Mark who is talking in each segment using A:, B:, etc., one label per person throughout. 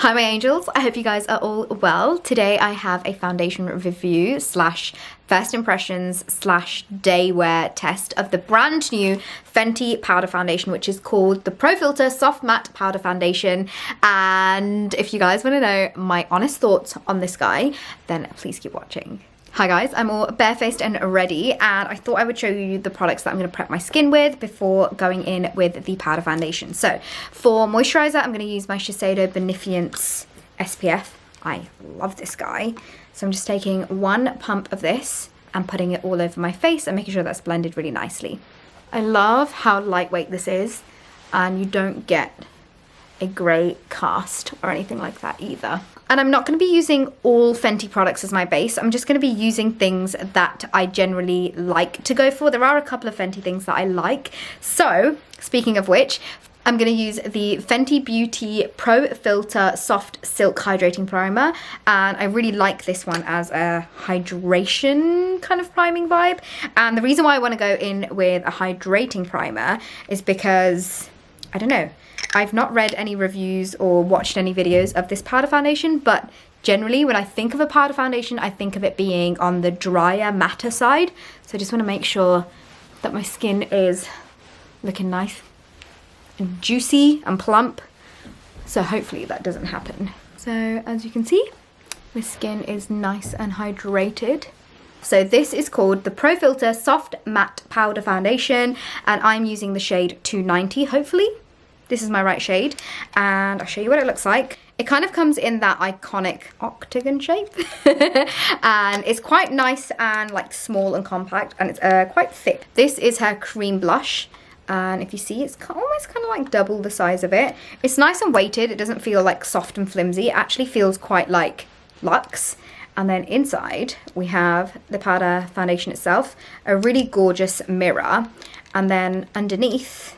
A: Hi my angels, I hope you guys are all well. Today I have a foundation review slash first impressions slash day wear test of the brand new Fenty powder foundation, which is called the Pro Filter Soft Matte Powder Foundation. And if you guys want to know my honest thoughts on this guy, then please keep watching. Hi guys, I'm all barefaced and ready, and I thought I would show you the products that I'm going to prep my skin with before going in with the powder foundation. So for moisturizer, I'm going to use my Shiseido Beneficence SPF. I love this guy. So I'm just taking one pump of this and putting it all over my face and making sure that's blended really nicely. I love how lightweight this is, and you don't get a grey cast or anything like that either. And I'm not going to be using all Fenty products as my base. I'm just going to be using things that I generally like to go for. There are a couple of Fenty things that I like. So, speaking of which, I'm going to use the Fenty Beauty Pro Filter Soft Silk Hydrating Primer. And I really like this one as a hydration kind of priming vibe. And the reason why I want to go in with a hydrating primer is because, I don't know, I've not read any reviews or watched any videos of this powder foundation, but generally when I think of a powder foundation, I think of it being on the drier, matter side. So I just want to make sure that my skin is looking nice and juicy and plump. So hopefully that doesn't happen. So as you can see, my skin is nice and hydrated. So this is called the Pro Filter Soft Matte Powder Foundation, and I'm using the shade 290, hopefully. This is my right shade, and I'll show you what it looks like. It kind of comes in that iconic octagon shape, and it's quite nice and like small and compact, and it's quite thick. This is her cream blush, and if you see, it's almost kind of like double the size of it. It's nice and weighted. It doesn't feel like soft and flimsy. It actually feels quite like luxe. And then inside, we have the powder foundation itself, a really gorgeous mirror, and then underneath,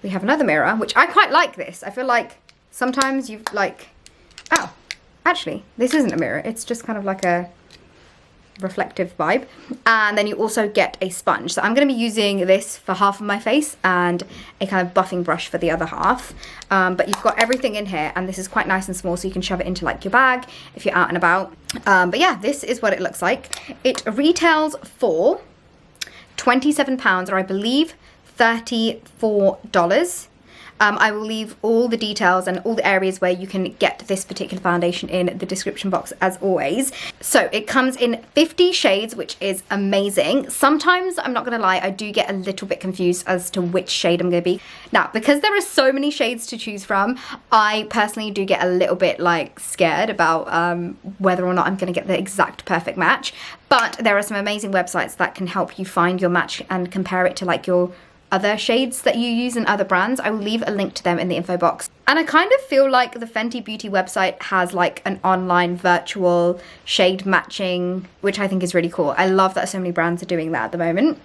A: we have another mirror, which I quite like this. I feel like sometimes you like, oh, actually, this isn't a mirror. It's just kind of like a reflective vibe. And then you also get a sponge. So I'm going to be using this for half of my face and a kind of buffing brush for the other half. But you've got everything in here, and this is quite nice and small, so you can shove it into like your bag if you're out and about. But yeah, this is what it looks like. It retails for £27, or I believe $34. I will leave all the details and all the areas where you can get this particular foundation in the description box as always. So it comes in 50 shades, which is amazing. Sometimes, I'm not gonna lie, I do get a little bit confused as to which shade I'm gonna be. Now, because there are so many shades to choose from, I personally do get a little bit like scared about whether or not I'm gonna get the exact perfect match. But there are some amazing websites that can help you find your match and compare it to like your other shades that you use in other brands. I will leave a link to them in the info box. And I kind of feel like the Fenty Beauty website has like an online virtual shade matching, which I think is really cool. I love that so many brands are doing that at the moment.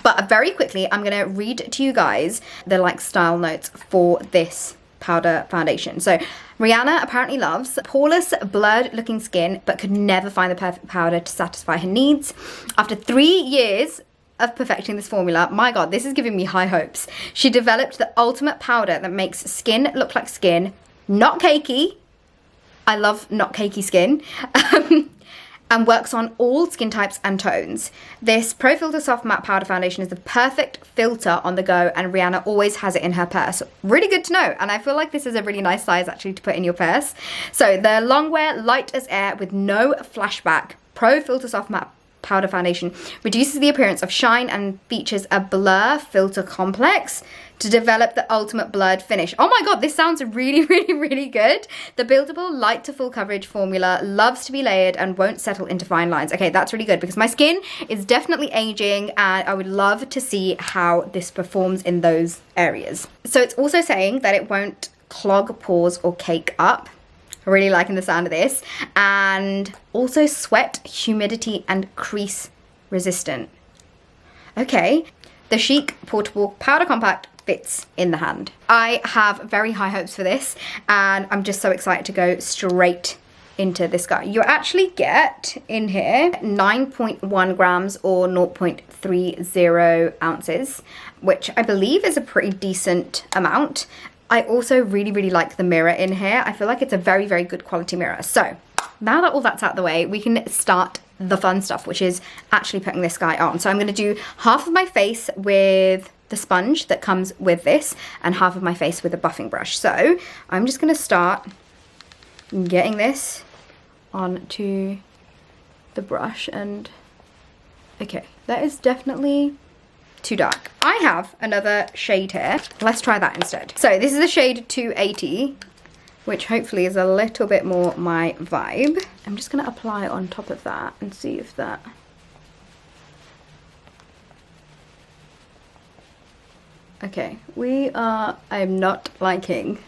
A: But very quickly, I'm gonna read to you guys the like style notes for this powder foundation. So Rihanna apparently loves poreless, blurred looking skin, but could never find the perfect powder to satisfy her needs. After 3 years of perfecting this formula, my god, this is giving me high hopes. She developed the ultimate powder that makes skin look like skin, not cakey. I love not cakey skin. And works on all skin types and tones. This Pro Filter Soft Matte Powder Foundation is the perfect filter on the go, and Rihanna always has it in her purse. Really good to know, and I feel like this is a really nice size actually to put in your purse. So the long wear, light as air with no flashback Pro Filter Soft Matte Powder Foundation reduces the appearance of shine and features a blur filter complex to develop the ultimate blurred finish. Oh my god, this sounds really, really, really good. The buildable light to full coverage formula loves to be layered and won't settle into fine lines. Okay, that's really good because my skin is definitely aging, and I would love to see how this performs in those areas. So it's also saying that it won't clog pores or cake up. Really liking the sound of this. And also sweat, humidity, and crease resistant. Okay. The chic, portable, powder compact fits in the hand. I have very high hopes for this, and I'm just so excited to go straight into this guy. You actually get in here 9.1 grams or 0.30 ounces, which I believe is a pretty decent amount. I also really like the mirror in here. I feel like it's a very good quality mirror. So now that all that's out of the way, we can start the fun stuff, which is actually putting this guy on. So I'm going to do half of my face with the sponge that comes with this and half of my face with a buffing brush. So I'm just going to start getting this onto the brush, and okay, that is definitely too dark. I have another shade here. Let's try that instead. So this is the shade 280, which hopefully is a little bit more my vibe. I'm just gonna apply it on top of that and see if that... Okay, I'm not liking.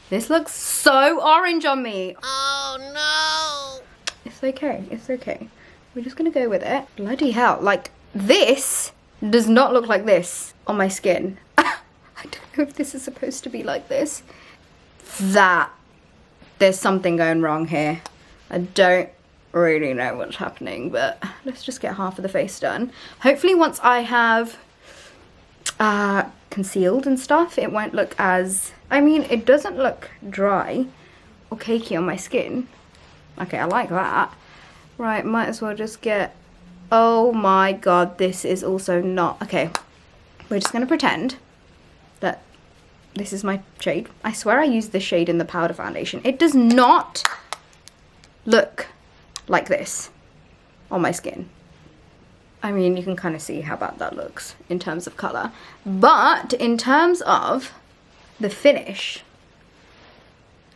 A: This looks so orange on me. Oh no. It's okay, it's okay. We're just gonna go with it. Bloody hell, like this does not look like this on my skin. I don't know if this is supposed to be like this. There's something going wrong here. I don't really know what's happening, but let's just get half of the face done. Hopefully once I have concealed and stuff, it won't look as... I mean, it doesn't look dry or cakey on my skin. Okay, I like that. Right, might as well just get... Oh my god, this is also not... Okay, we're just going to pretend that this is my shade. I swear I used this shade in the powder foundation. It does not look like this on my skin. I mean, you can kind of see how bad that looks in terms of colour. But in terms of the finish,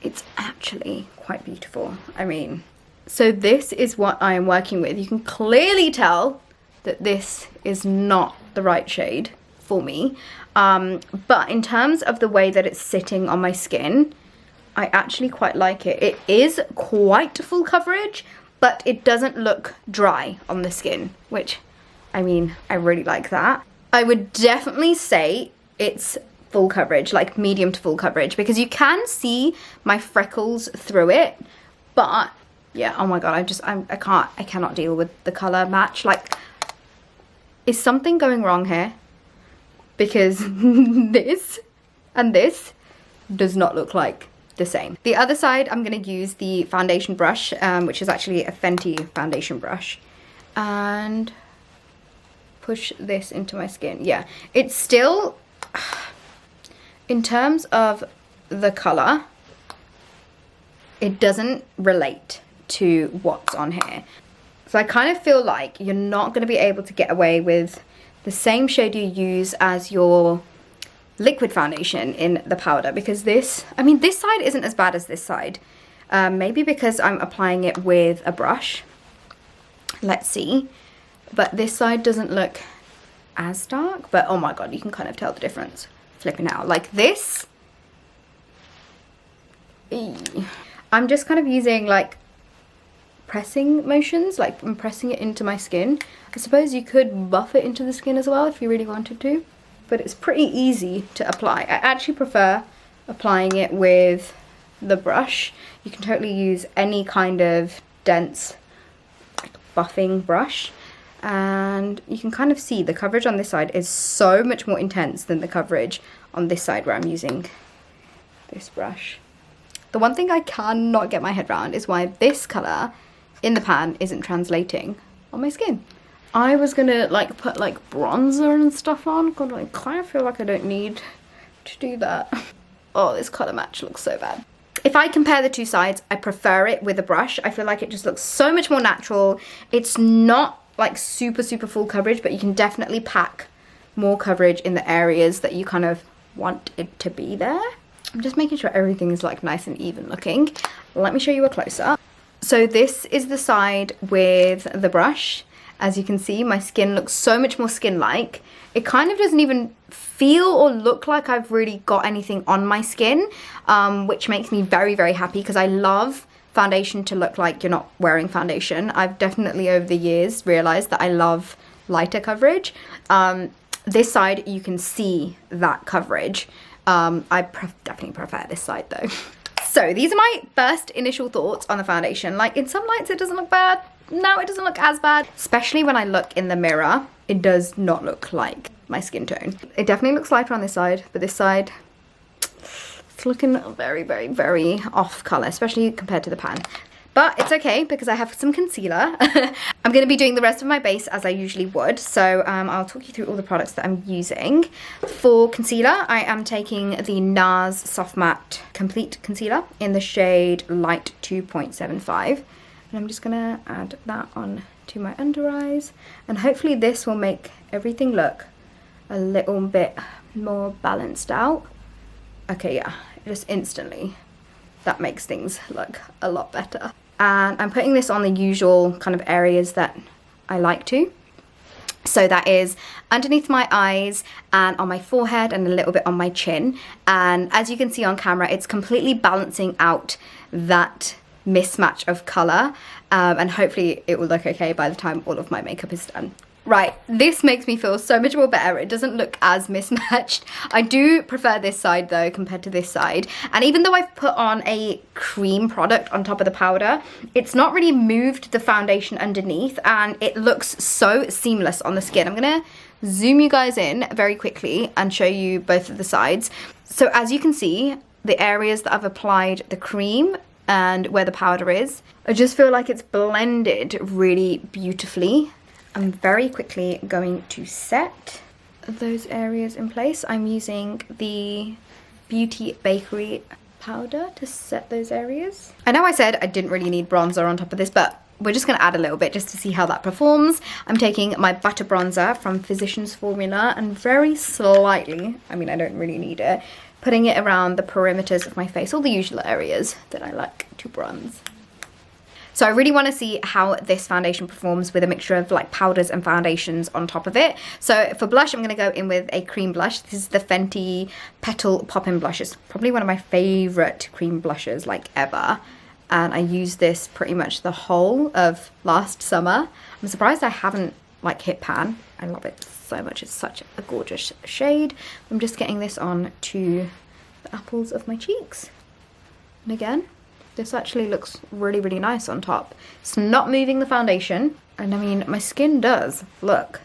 A: it's actually quite beautiful. I mean, so this is what I am working with. You can clearly tell that this is not the right shade for me. But in terms of the way that it's sitting on my skin, I actually quite like it. It is quite full coverage, but it doesn't look dry on the skin, which, I mean, I really like that. I would definitely say it's full coverage, like medium to full coverage, because you can see my freckles through it. But yeah, oh my god, I cannot deal with the color match. Like, is something going wrong here? Because this and this does not look like the same. The other side, I'm going to use the foundation brush, which is actually a Fenty foundation brush, and push this into my skin. Yeah, it's still, in terms of the color, it doesn't relate to what's on here. So I kind of feel like you're not going to be able to get away with the same shade you use as your liquid foundation in the powder, because this, I mean, this side isn't as bad as this side. Maybe because I'm applying it with a brush. Let's see. But this side doesn't look as dark, but oh my god, you can kind of tell the difference. Flipping out. Like this, I'm just kind of using like pressing motions, like I'm pressing it into my skin. I suppose you could buff it into the skin as well if you really wanted to, but it's pretty easy to apply. I actually prefer applying it with the brush. You can totally use any kind of dense like buffing brush, and you can kind of see the coverage on this side is so much more intense than the coverage on this side where I'm using this brush. The one thing I cannot get my head around is why this colour in the pan isn't translating on my skin. I was gonna like put like bronzer and stuff on. God, I kind of feel like I don't need to do that. Oh, this colour match looks so bad. If I compare the two sides, I prefer it with a brush. I feel like it just looks so much more natural. It's not like super full coverage, but you can definitely pack more coverage in the areas that you kind of want it to be there. I'm just making sure everything is like nice and even looking. Let me show you a close-up. So this is the side with the brush. As you can see, my skin looks so much more skin-like. It kind of doesn't even feel or look like I've really got anything on my skin, which makes me very happy, because I love foundation to look like you're not wearing foundation. I've definitely over the years realized that I love lighter coverage. This side, you can see that coverage. I definitely prefer this side though. So these are my first initial thoughts on the foundation. Like, in some lights it doesn't look bad. No, it doesn't look as bad. Especially when I look in the mirror, it does not look like my skin tone. It definitely looks lighter on this side, but this side, It's looking very, very, very off colour, especially compared to the pan. But it's okay because I have some concealer. I'm going to be doing the rest of my base as I usually would. So I'll talk you through all the products that I'm using. For concealer, I am taking the NARS Soft Matte Complete Concealer in the shade Light 2.75. And I'm just going to add that on to my under eyes. And hopefully this will make everything look a little bit more balanced out. Okay, yeah, just instantly. That makes things look a lot better. And I'm putting this on the usual kind of areas that I like to. So that is underneath my eyes and on my forehead and a little bit on my chin. And as you can see on camera, it's completely balancing out that mismatch of colour. And hopefully it will look okay by the time all of my makeup is done. Right, this makes me feel so much more better. It doesn't look as mismatched. I do prefer this side though compared to this side. And even though I've put on a cream product on top of the powder, it's not really moved the foundation underneath and it looks so seamless on the skin. I'm gonna zoom you guys in very quickly and show you both of the sides. So as you can see, the areas that I've applied the cream and where the powder is, I just feel like it's blended really beautifully. I'm very quickly going to set those areas in place. I'm using the Beauty Bakery powder to set those areas. I know I said I didn't really need bronzer on top of this, but we're just going to add a little bit just to see how that performs. I'm taking my butter bronzer from Physicians Formula and very slightly, I mean I don't really need it, putting it around the perimeters of my face, all the usual areas that I like to bronze. So I really want to see how this foundation performs with a mixture of like powders and foundations on top of it. So for blush, I'm going to go in with a cream blush. This is the Fenty Petal Pop-In Blush. It's probably one of my favourite cream blushes like ever. And I used this pretty much the whole of last summer. I'm surprised I haven't like hit pan. I love it so much. It's such a gorgeous shade. I'm just getting this on to the apples of my cheeks. And again, this actually looks really, really nice on top. It's not moving the foundation. And I mean, my skin does look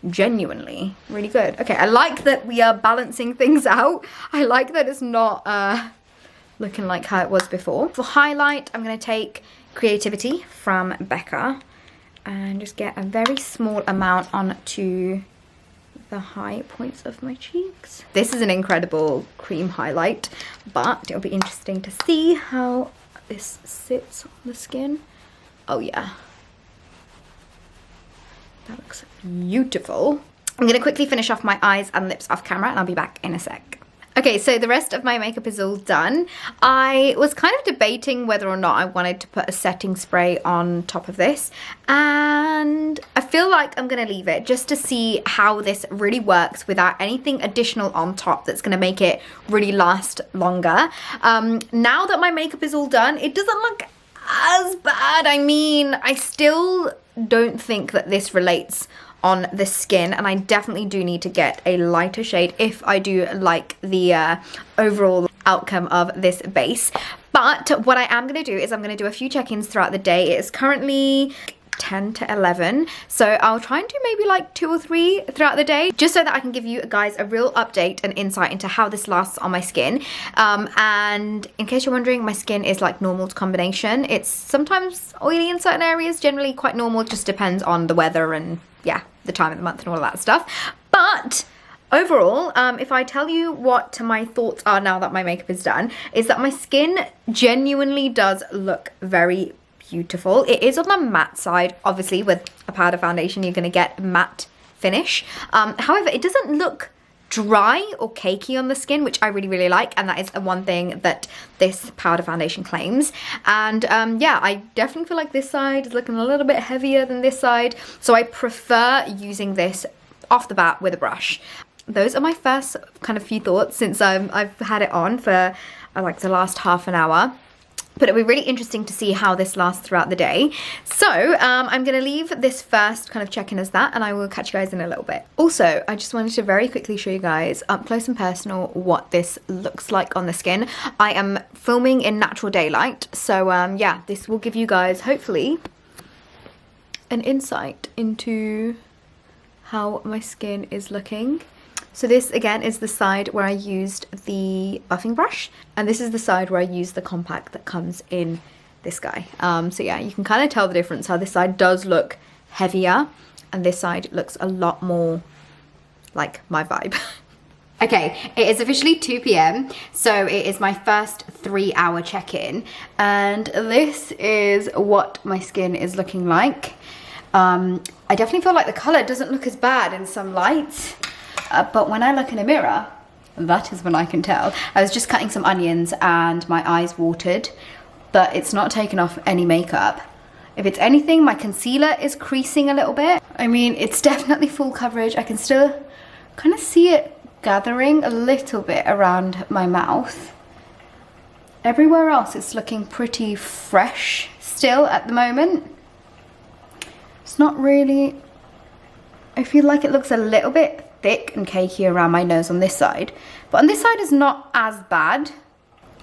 A: genuinely really good. Okay, I like that we are balancing things out. I like that it's not looking like how it was before. For highlight, I'm going to take Creativity from Becca and just get a very small amount onto the high points of my cheeks. This is an incredible cream highlight, but it'll be interesting to see how this sits on the skin. Oh yeah, that looks beautiful. I'm gonna quickly finish off my eyes and lips off camera and I'll be back in a sec. Okay, so the rest of my makeup is all done. I was kind of debating whether or not I wanted to put a setting spray on top of this, and I feel like I'm gonna leave it just to see how this really works without anything additional on top that's gonna make it really last longer. Now that my makeup is all done, it doesn't look as bad. I mean, I still don't think that this relates on the skin, and I definitely do need to get a lighter shade if I do like the overall outcome of this base. But what I am going to do is I'm going to do a few check-ins throughout the day. It is currently 10 to 11, so I'll try and do maybe like 2 or 3 throughout the day, just so that I can give you guys a real update and insight into how this lasts on my skin. And in case you're wondering, my skin is like normal to combination. It's sometimes oily in certain areas, generally quite normal. It just depends on the weather and yeah, the time of the month and all that stuff. But overall, if I tell you what my thoughts are now that my makeup is done, is that my skin genuinely does look very beautiful. It is on the matte side. Obviously, with a powder foundation, you're going to get matte finish. However, it doesn't look dry or cakey on the skin, which I really, really like, and that is the one thing that this powder foundation claims. And yeah, I definitely feel like this side is looking a little bit heavier than this side, so I prefer using this off the bat with a brush. Those are my first kind of few thoughts since I've had it on for like the last half an hour. But it'll be really interesting to see how this lasts throughout the day. So I'm going to leave this first kind of check-in as that, and I will catch you guys in a little bit. Also, I just wanted to very quickly show you guys up close and personal what this looks like on the skin. I am filming in natural daylight, so yeah, this will give you guys hopefully an insight into how my skin is looking. So this again is the side where I used the buffing brush, and this is the side where I used the compact that comes in this guy. So yeah, you can kind of tell the difference, how this side does look heavier and this side looks a lot more like my vibe. Okay, it is officially 2 p.m. so it is my first 3-hour check-in, and this is what my skin is looking like. I definitely feel like the colour doesn't look as bad in some lights, but when I look in a mirror, that is when I can tell. I was just cutting some onions and my eyes watered, but it's not taken off any makeup. If it's anything, my concealer is creasing a little bit. I mean, it's definitely full coverage. I can still kind of see it gathering a little bit around my mouth. Everywhere else it's looking pretty fresh still at the moment. It's not really, I feel like it looks a little bit thick and cakey around my nose on this side, but on this side is not as bad.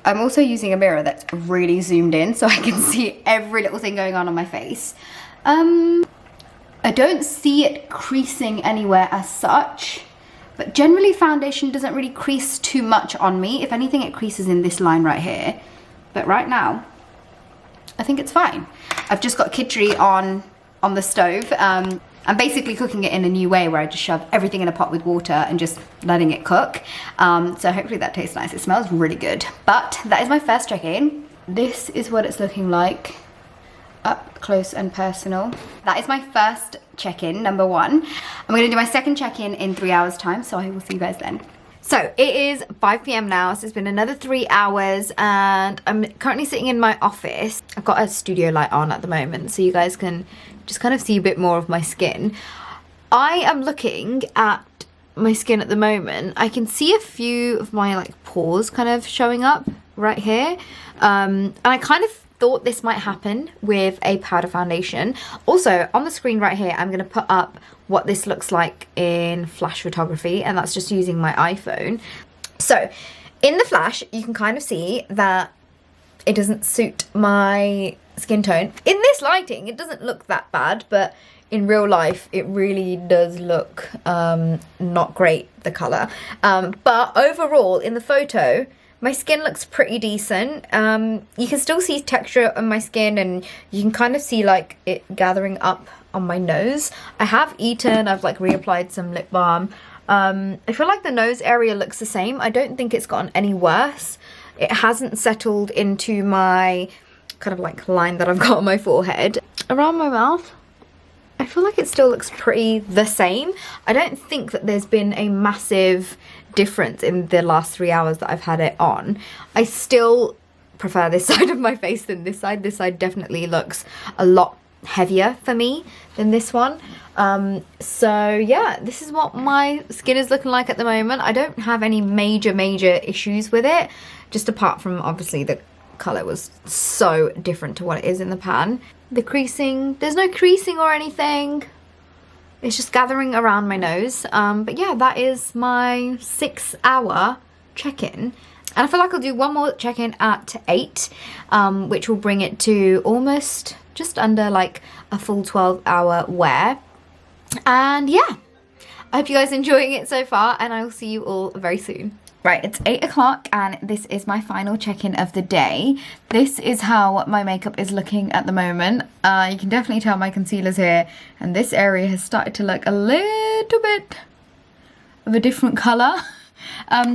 A: I'm also using a mirror that's really zoomed in so I can see every little thing going on my face. I don't see it creasing anywhere as such, but generally foundation doesn't really crease too much on me. If anything, it creases in this line right here, but right now I think it's fine. I've just got khichdi on the stove. I'm basically cooking it in a new way where I just shove everything in a pot with water and just letting it cook. So hopefully that tastes nice. It smells really good. But that is my first check-in. This is what it's looking like up close and personal. That is my first check-in, number 1. I'm going to do my second check-in in 3 hours time, so I will see you guys then. So it is 5 p.m. now, so it's been another 3 hours and I'm currently sitting in my office. I've got a studio light on at the moment so you guys can just kind of see a bit more of my skin. I am looking at my skin at the moment. I can see a few of my like pores kind of showing up right here, and I kind of thought this might happen with a powder foundation. Also on the screen right here I'm going to put up what this looks like in flash photography, and that's just using my iPhone. So in the flash you can kind of see that it doesn't suit my skin tone. In this lighting it doesn't look that bad, but in real life it really does look not great, the colour. But overall in the photo my skin looks pretty decent. You can still see texture on my skin and you can kind of see like it gathering up on my nose. I have eaten, I've like reapplied some lip balm. I feel like the nose area looks the same. I don't think it's gotten any worse. It hasn't settled into my kind of like line that I've got on my forehead. Around my mouth, I feel like it still looks pretty the same. I don't think that there's been a massive difference in the last 3 hours that I've had it on. I still prefer this side of my face than this side. This side definitely looks a lot heavier for me than this one. So yeah, this is what my skin is looking like at the moment. I don't have any major issues with it, just apart from obviously the colour was so different to what it is in the pan. The creasing, there's no creasing or anything. It's just gathering around my nose. But yeah, that is my 6-hour check-in. And I feel like I'll do one more check-in at 8, which will bring it to almost just under like a full 12-hour wear. And yeah, I hope you guys are enjoying it so far, and I will see you all very soon. Right, it's 8 o'clock and this is my final check-in of the day. This is how my makeup is looking at the moment. You can definitely tell my concealer's here, and this area has started to look a little bit of a different colour.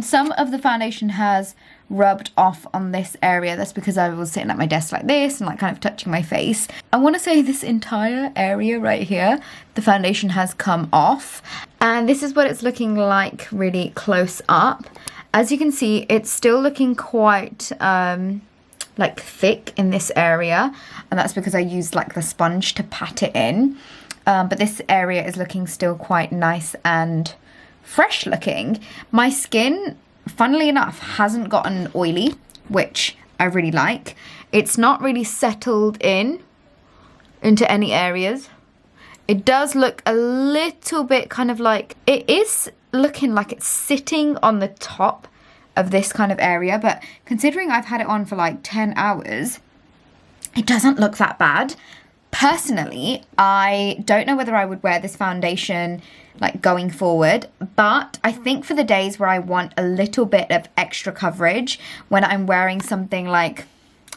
A: Some of the foundation has rubbed off on this area. That's because I was sitting at my desk like this and like kind of touching my face. I want to say this entire area right here, the foundation has come off, and this is what it's looking like really close up. As you can see, it's still looking quite like thick in this area, and that's because I used like the sponge to pat it in. But this area is looking still quite nice and fresh looking. My skin, funnily enough, hasn't gotten oily, which I really like. It's not really settled into any areas. It does look a little bit kind of like, it is looking like it's sitting on the top of this kind of area, but considering I've had it on for like 10 hours, it doesn't look that bad. Personally, I don't know whether I would wear this foundation like going forward, but I think for the days where I want a little bit of extra coverage, when I'm wearing something like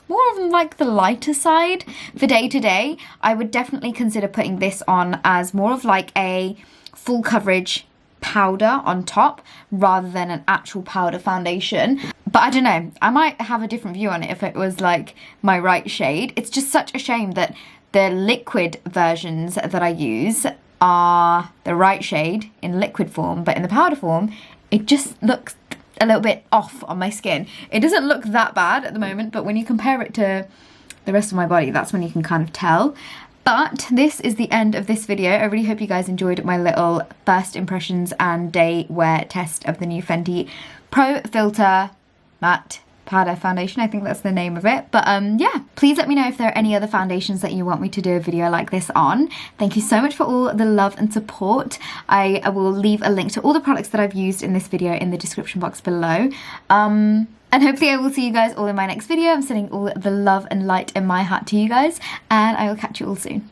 A: more of like the lighter side for day to day, I would definitely consider putting this on as more of like a full coverage powder on top rather than an actual powder foundation. But I don't know, I might have a different view on it if it was like my right shade. It's just such a shame that the liquid versions that I use are the right shade in liquid form, but in the powder form, it just looks a little bit off on my skin. It doesn't look that bad at the moment, but when you compare it to the rest of my body, that's when you can kind of tell. But this is the end of this video. I really hope you guys enjoyed my little first impressions and day wear test of the new Fenty Pro Filter Matte Powder Foundation. I think that's the name of it. But yeah, please let me know if there are any other foundations that you want me to do a video like this on. Thank you so much for all the love and support. I will leave a link to all the products that I've used in this video in the description box below. And hopefully I will see you guys all in my next video. I'm sending all the love and light in my heart to you guys, and I will catch you all soon.